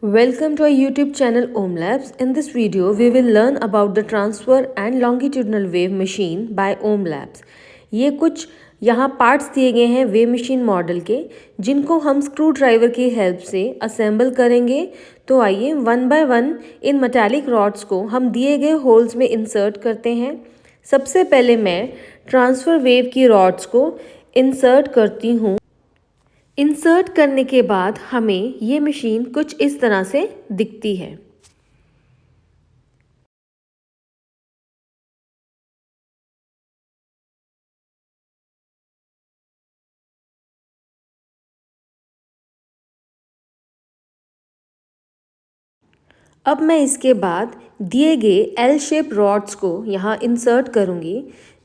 Welcome to our YouTube channel Om Labs. In this video, we will learn about the transfer and longitudinal wave machine by Om Labs. ये कुछ यहाँ parts दिए गए हैं wave machine model के, जिनको हम स्क्रू ड्राइवर की हेल्प से असेंबल करेंगे। तो आइए one by one in metallic rods को हम दिए गए होल्स में इंसर्ट करते हैं। सबसे पहले मैं ट्रांसफ़र वेव की रॉड्स को इंसर्ट करती हूँ। इंसर्ट करने के बाद हमें ये मशीन कुछ इस तरह से दिखती है। अब मैं इसके बाद दिए गए एल शेप रॉड्स को यहाँ इंसर्ट करूँगी,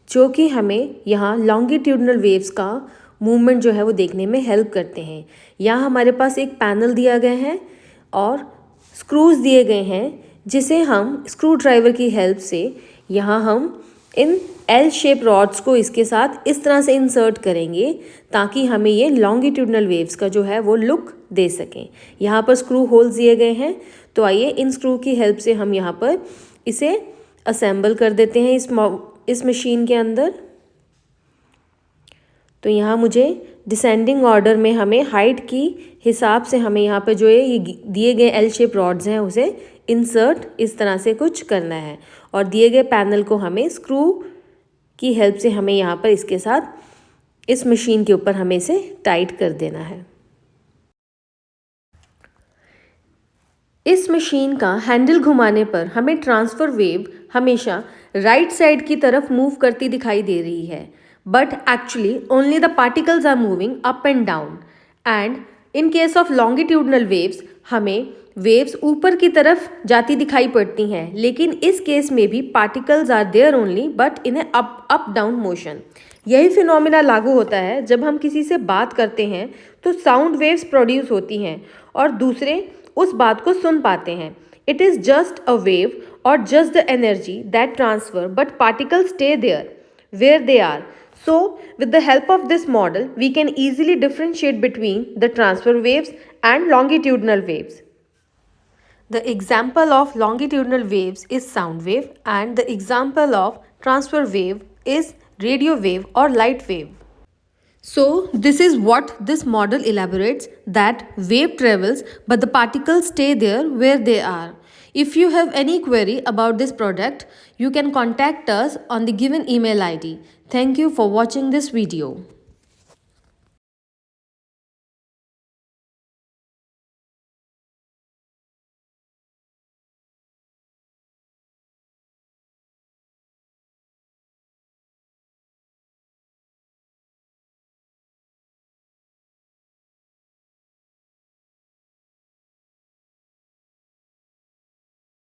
जो कि हमें यहाँ लॉन्गिट्यूडनल वेव्स का मूवमेंट जो है वो देखने में हेल्प करते हैं। यहाँ हमारे पास एक पैनल दिया गया है और स्क्रूज दिए गए हैं, जिसे हम स्क्रू ड्राइवर की हेल्प से यहाँ हम इन एल शेप रॉड्स को इसके साथ इस तरह से इंसर्ट करेंगे, ताकि हमें ये लॉन्गिट्यूडनल वेव्स का जो है वो लुक दे सकें। यहाँ पर स्क्रू होल्स दिए गए हैं, तो आइए इन स्क्रू की हेल्प से हम यहाँ पर इसे असेंबल कर देते हैं इस मशीन के अंदर। तो यहाँ मुझे डिसेंडिंग ऑर्डर में हमें हाइट की हिसाब से हमें यहाँ पर जो ये दिए गए एल शेप रॉड्स हैं उसे इंसर्ट इस तरह से कुछ करना है, और दिए गए पैनल को हमें स्क्रू की हेल्प से हमें यहाँ पर इसके साथ इस मशीन के ऊपर हमें इसे टाइट कर देना है। इस मशीन का हैंडल घुमाने पर हमें ट्रांसफ़र वेव हमेशा राइट साइड की तरफ मूव करती दिखाई दे रही है, but actually only the particles are moving up and down. And in case of longitudinal waves हमें वेव्स ऊपर की तरफ जाती दिखाई पड़ती हैं, लेकिन इस केस में भी particles are there only but in a up down motion. यही फिनोमिना लागू होता है जब हम किसी से बात करते हैं तो साउंड वेव्स प्रोड्यूस होती हैं और दूसरे उस बात को सुन पाते हैं। It is just a wave और just the energy that transfer, but particles stay there where they are. So, with the help of this model, we can easily differentiate between the transfer waves and longitudinal waves. The example of longitudinal waves is sound wave, and the example of transfer wave is radio wave or light wave. So, this is what this model elaborates, that wave travels but the particles stay there where they are. If you have any query about this product, you can contact us on the given email ID. Thank you for watching this video.